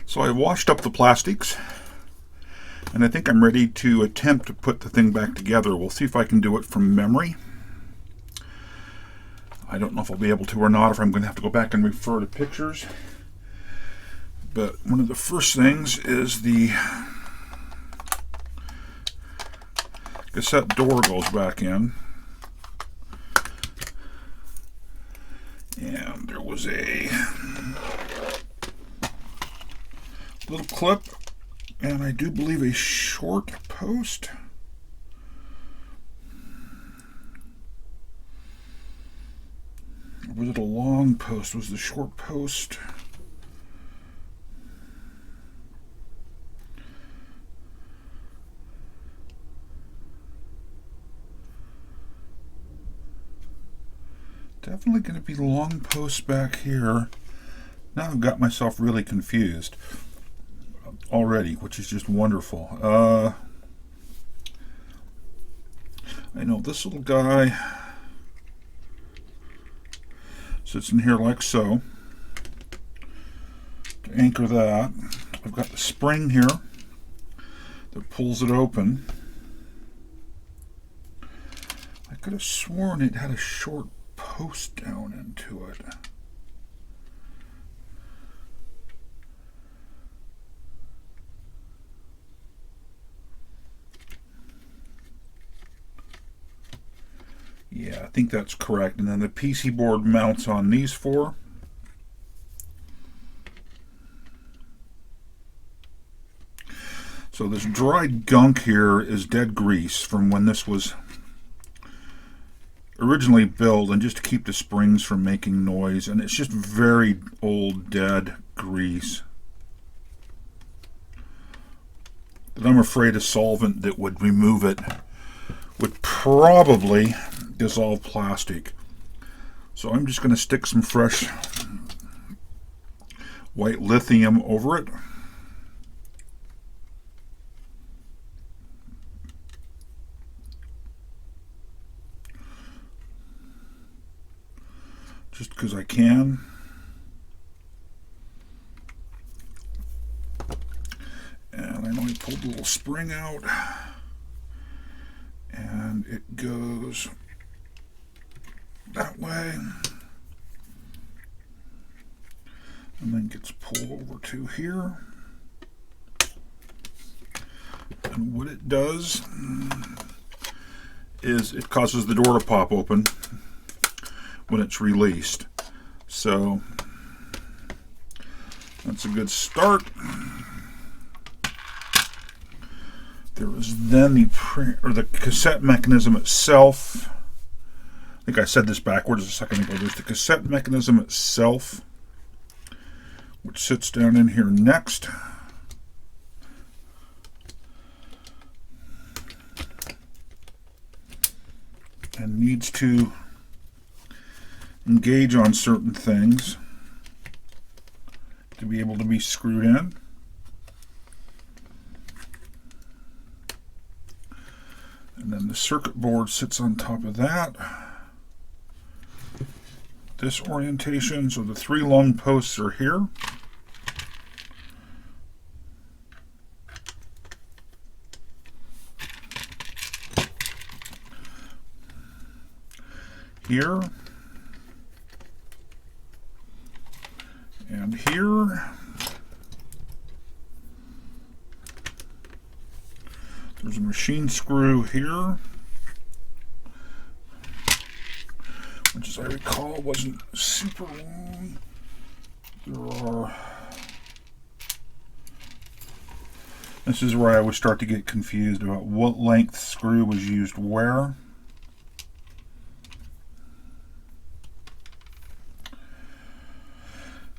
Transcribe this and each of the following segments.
So I washed up the plastics, and I think I'm ready to attempt to put the thing back together. We'll see if I can do it from memory. I don't know if I'll be able to or not, if I'm going to have to go back and refer to pictures. But one of the first things is the cassette door goes back in. And there was a little clip, and I do believe a short post. Or was it a long post? Was the short post? Definitely going to be long posts back here. Now I've got myself really confused already, which is just wonderful. I know this little guy sits in here like so. To anchor that, I've got the spring here that pulls it open. I could have sworn it had a short post down into it. Yeah, I think that's correct. And then the PC board mounts on these four. So this dried gunk here is dead grease from when this was originally built, and just to keep the springs from making noise, and it's just very old dead grease that I'm afraid a solvent that would remove it would probably dissolve plastic. So I'm just going to stick some fresh white lithium over it. Just because I can. And I know I pulled the little spring out, and it goes that way and then gets pulled over to here. And what it does is it causes the door to pop open when it's released. So that's a good start. There is then the cassette mechanism itself. I think I said this backwards a second ago. There's the cassette mechanism itself, which sits down in here next. And needs to engage on certain things to be able to be screwed in. And then the circuit board sits on top of that. This orientation, so the three long posts are here. Here. And here. There's a machine screw here, which, as I recall, wasn't super long. This is where I would start to get confused about what length screw was used where.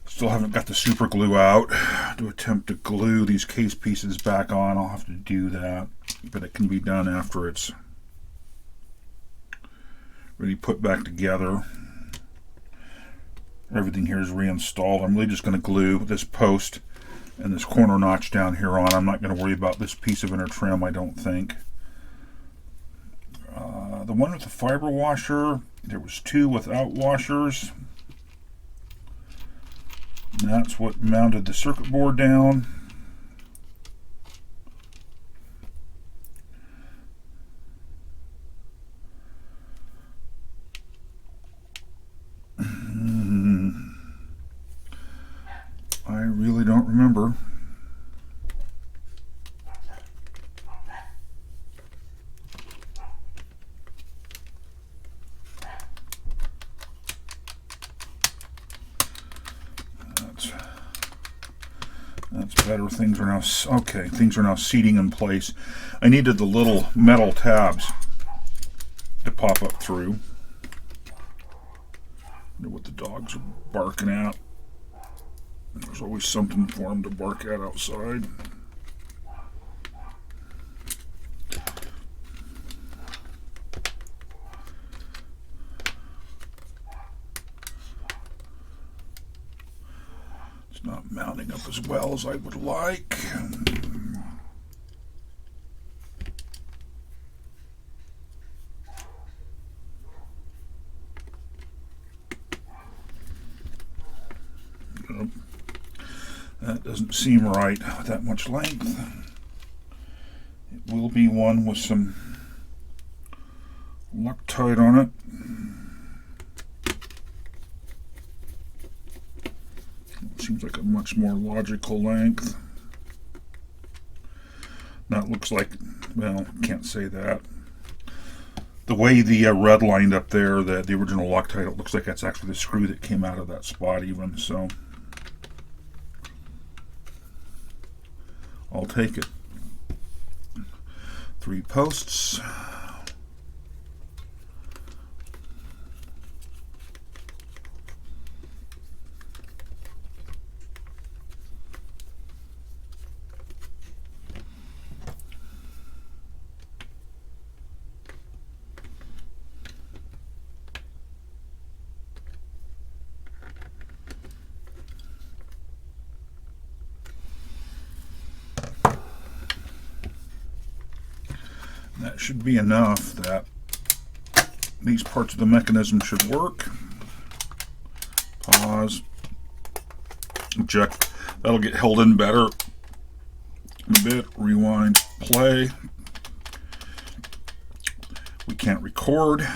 Still haven't got the super glue out to attempt to glue these case pieces back on. I'll have to do that, but it can be done after it's really put back together. Everything here is reinstalled. I'm really just going to glue this post and this corner notch down here on. I'm not going to worry about this piece of inner trim, I don't think. The one with the fiber washer, there was two without washers. That's what mounted the circuit board down. I really don't remember. That's better. Things are now okay. Things are now seating in place. I needed the little metal tabs to pop up through. I know what the dogs are barking at. There's always something for them to bark at outside. It's not mounting up as well as I would like. Nope. That doesn't seem right with that much length. It will be one with some Loctite on it. It seems like a much more logical length. That looks like, well, can't say that. The way the red lined up there, the original Loctite, it looks like that's actually the screw that came out of that spot even, so I'll take it. 3 posts. That should be enough that these parts of the mechanism should work. Pause. Eject. That'll get held in better in a bit. Rewind. Play. We can't record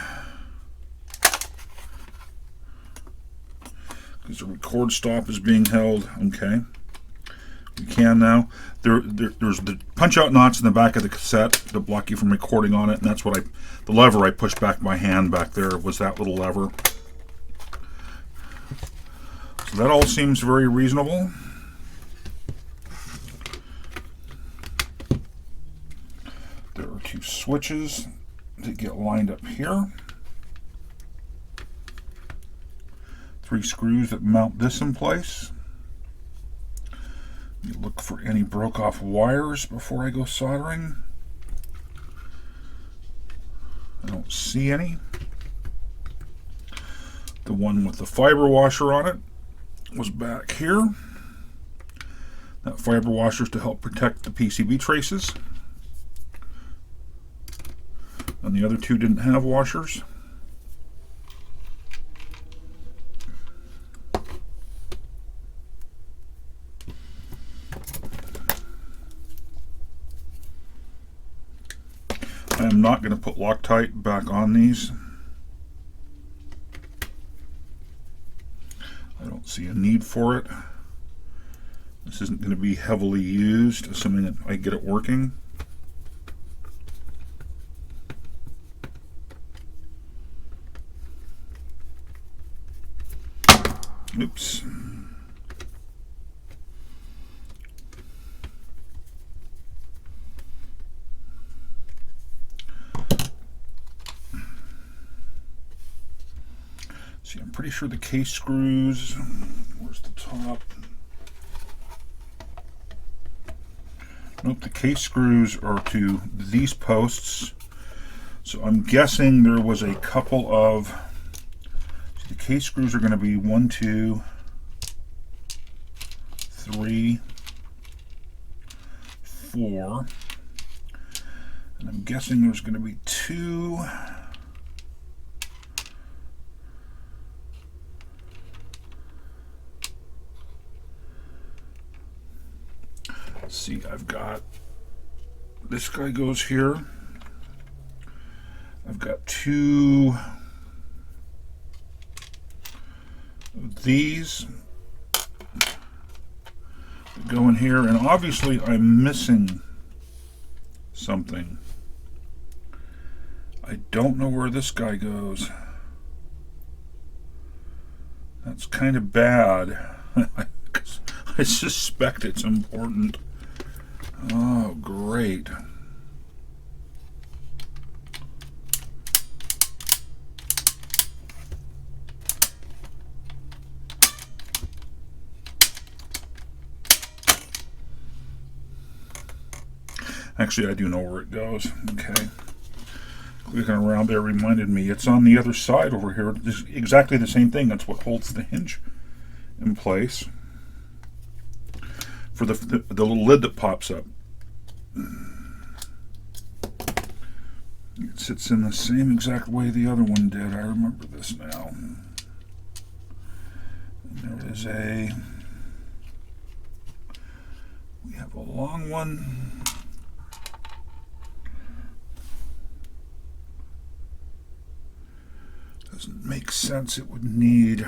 because the record stop is being held. Okay. We can now. There's the punch-out knots in the back of the cassette to block you from recording on it, and that's what the lever I pushed back my hand back there was that little lever. So that all seems very reasonable. There are 2 switches that get lined up here. 3 screws that mount this in place. Look for any broke off wires before I go soldering. I don't see any. The one with the fiber washer on it was back here. That fiber washer is to help protect the PCB traces. And the other 2 didn't have washers. I am not going to put Loctite back on these. I don't see a need for it. This isn't going to be heavily used, assuming that I get it working. Oops. See, I'm pretty sure the case screws, where's the top? Nope, the case screws are to these posts. So I'm guessing there was a couple of, see, the case screws are going to be 1, 2, 3, 4. And I'm guessing there's going to be 2. See, I've got this guy goes here. I've got two of these that go in here, and obviously I'm missing something. I don't know where this guy goes. That's kind of bad. I suspect it's important. Oh, great. Actually, I do know where it goes. Okay. Clicking around there reminded me it's on the other side over here. It's exactly the same thing. That's what holds the hinge in place for the little lid that pops up. It sits in the same exact way the other one did. I remember this now. And there is we have a long one. Doesn't make sense. It would need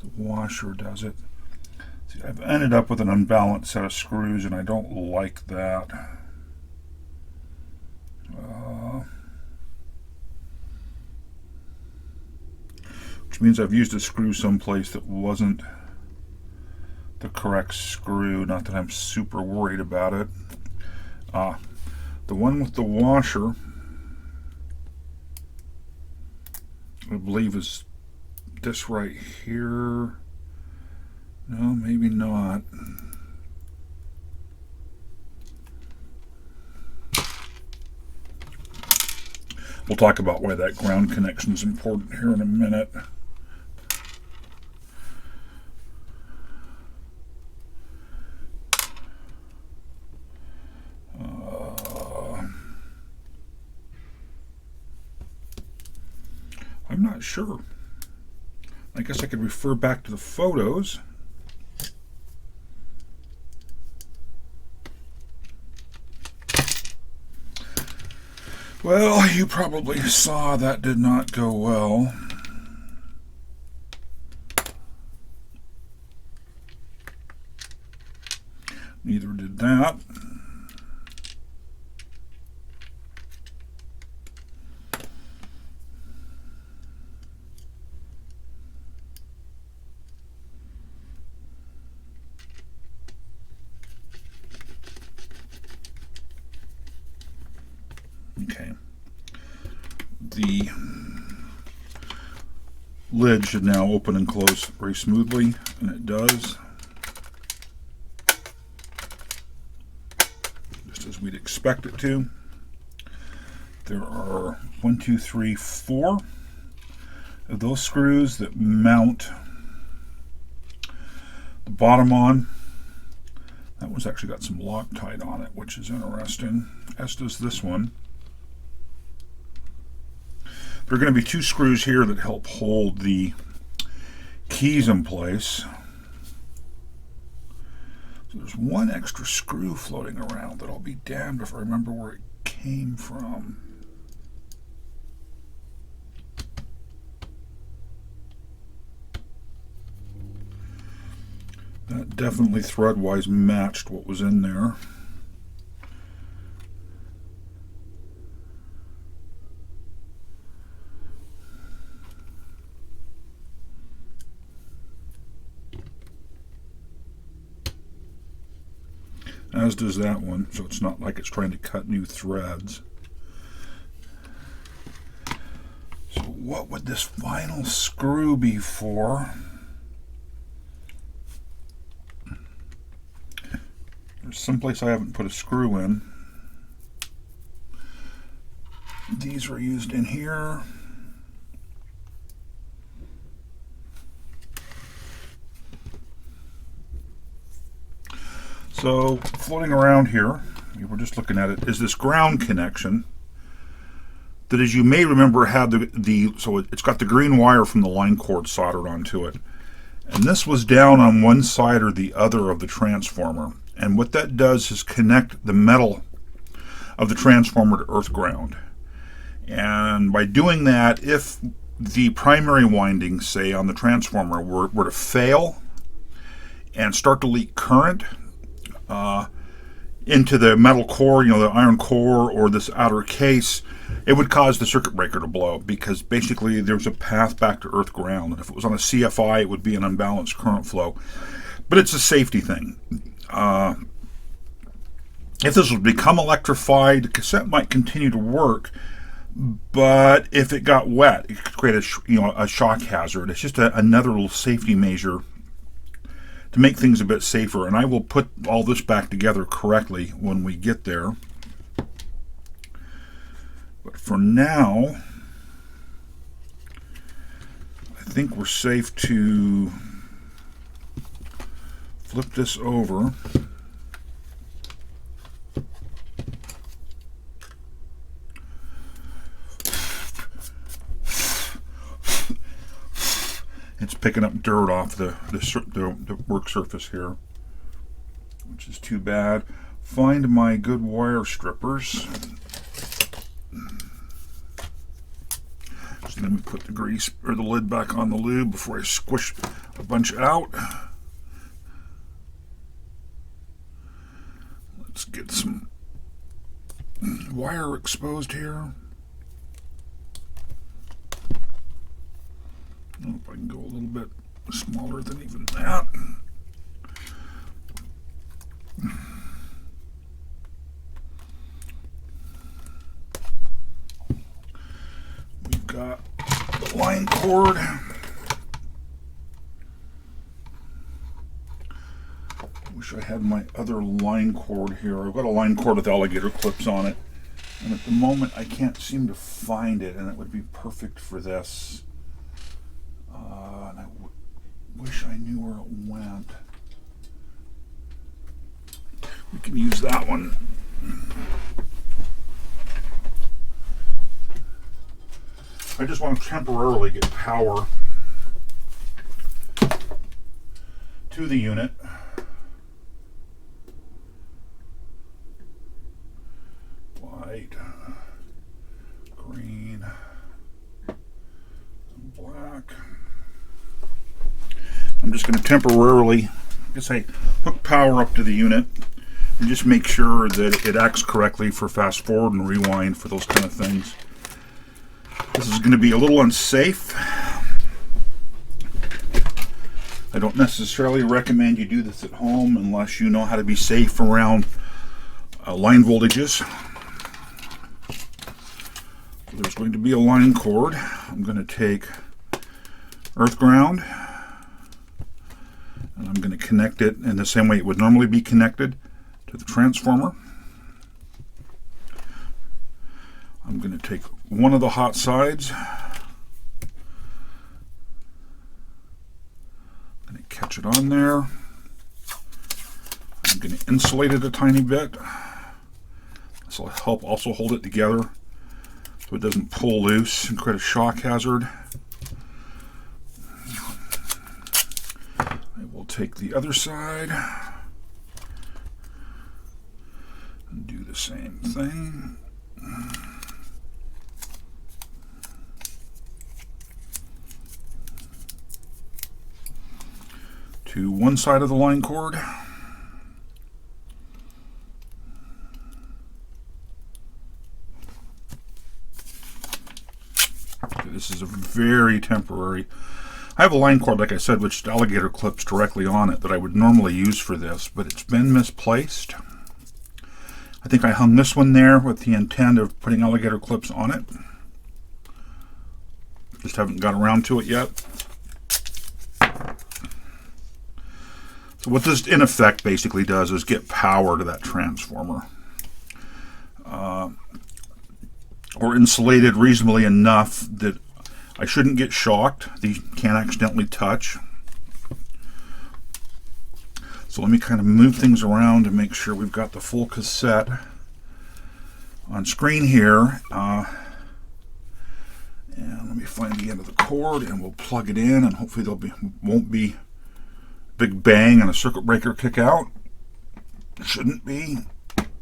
the washer, does it? See, I've ended up with an unbalanced set of screws, and I don't like that. Which means I've used a screw someplace that wasn't the correct screw. Not that I'm super worried about it. The one with the washer, I believe, is this right here. No, maybe not. We'll talk about why that ground connection is important here in a minute. I'm not sure. I guess I could refer back to the photos. Well, you probably saw that did not go well. Neither did that. Okay. The lid should now open and close very smoothly, and it does. Just as we'd expect it to. There are 1, 2, 3, 4 of those screws that mount the bottom on. That one's actually got some Loctite on it, which is interesting, as does this one. There are going to be 2 screws here that help hold the keys in place. So there's 1 extra screw floating around that I'll be damned if I remember where it came from. That definitely thread-wise matched what was in there. As does that one, so it's not like it's trying to cut new threads. So what would this final screw be for? There's someplace I haven't put a screw in. These are used in here. So floating around here, we were just looking at it, is this ground connection that, as you may remember, had so it's got the green wire from the line cord soldered onto it, And this was down on one side or the other of the transformer. And what that does is connect the metal of the transformer to earth ground. And by doing that, if the primary winding, say on the transformer, were to fail and start to leak current into the metal core, the iron core or this outer case, it would cause the circuit breaker to blow, because basically there's a path back to earth ground. And if it was on a CFI, it would be an unbalanced current flow. But it's a safety thing. If this would become electrified, the cassette might continue to work, but if it got wet, it could create a shock hazard. It's just another little safety measure to make things a bit safer. And I will put all this back together correctly when we get there. But for now, I think we're safe to flip this over. It's picking up dirt off the work surface here, which is too bad. Find my good wire strippers. So let me put the grease or the lid back on the lube before I squish a bunch out. Let's get some wire exposed here. I don't know if I can go a little bit smaller than even that. We've got the line cord. Wish I had my other line cord here. I've got a line cord with alligator clips on it, and at the moment I can't seem to find it, and it would be perfect for this. And I wish I knew where it went. We can use that one. I just want to temporarily get power to the unit. White, green, black. I'm just going to temporarily, hook power up to the unit and just make sure that it acts correctly for fast forward and rewind, for those kind of things. This is going to be a little unsafe. I don't necessarily recommend you do this at home unless you know how to be safe around line voltages. So there's going to be a line cord. I'm going to take earth ground, and I'm going to connect it in the same way it would normally be connected to the transformer. I'm going to take one of the hot sides. I'm going to catch it on there. I'm going to insulate it a tiny bit. This will help also hold it together so it doesn't pull loose and create a shock hazard. I will take the other side and do the same thing. To one side of the line cord. This is a very temporary. I have a line cord, like I said, which alligator clips directly on it that I would normally use for this, but it's been misplaced. I think I hung this one there with the intent of putting alligator clips on it. Just haven't got around to it yet. So what this in effect basically does is get power to that transformer. Or insulated reasonably enough that I shouldn't get shocked. These can't accidentally touch. So let me kind of move things around to make sure we've got the full cassette on screen here. And let me find the end of the cord and we'll plug it in, and hopefully won't be big bang and a circuit breaker kick out. Shouldn't be.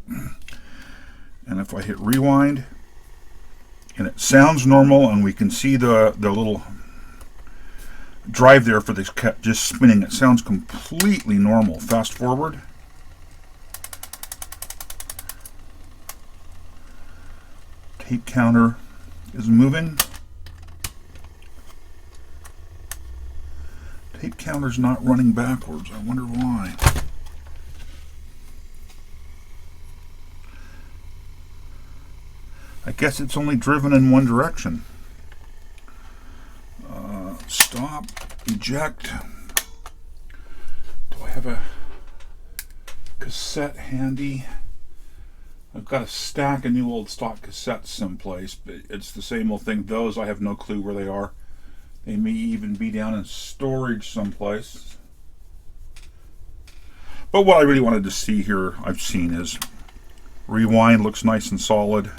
And if I hit rewind, and it sounds normal, and we can see the little drive there for this just spinning. It sounds completely normal. Fast forward. Tape counter is moving. Tape counter's not running backwards. I wonder why. I guess it's only driven in one direction. Stop, eject. Do I have a cassette handy? I've got a stack of new old stock cassettes someplace, but it's the same old thing. Those, I have no clue where they are. They may even be down in storage someplace. But what I really wanted to see here, I've seen, is rewind looks nice and solid.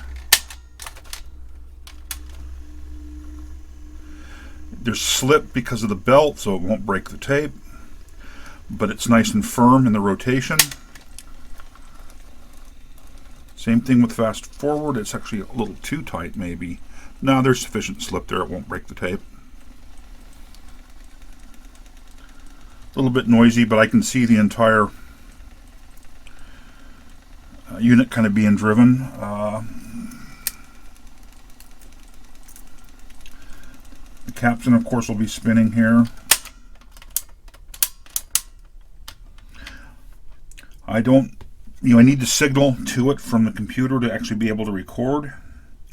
There's slip because of the belt, so it won't break the tape. But it's nice and firm in the rotation. Same thing with fast forward. It's actually a little too tight, maybe. No, there's sufficient slip there. It won't break the tape. A little bit noisy, but I can see the entire unit kind of being driven. The capstan, of course, will be spinning here. I need the signal to it from the computer to actually be able to record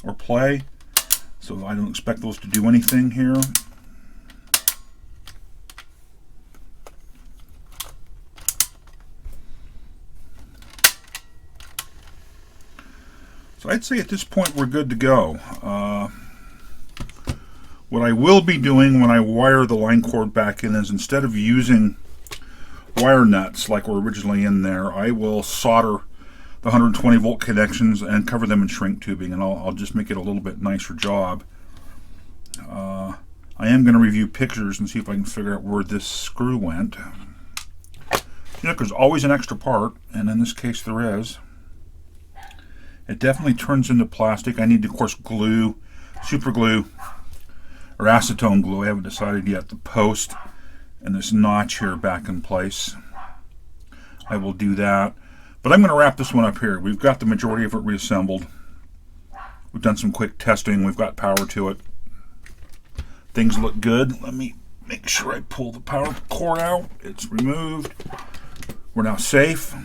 or play. So I don't expect those to do anything here. So I'd say at this point we're good to go. What I will be doing when I wire the line cord back in is, instead of using wire nuts like were originally in there, I will solder the 120 volt connections and cover them in shrink tubing, and I'll just make it a little bit nicer job. I am going to review pictures and see if I can figure out where this screw went. There's always an extra part, and in this case there is. It definitely turns into plastic. I need, of course, glue, super glue, or acetone glue. I haven't decided yet. The post and this notch here back in place. I will do that. But I'm going to wrap this one up here. We've got the majority of it reassembled. We've done some quick testing. We've got power to it. Things look good. Let me make sure I pull the power cord out. It's removed. We're now safe.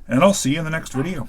And I'll see you in the next video.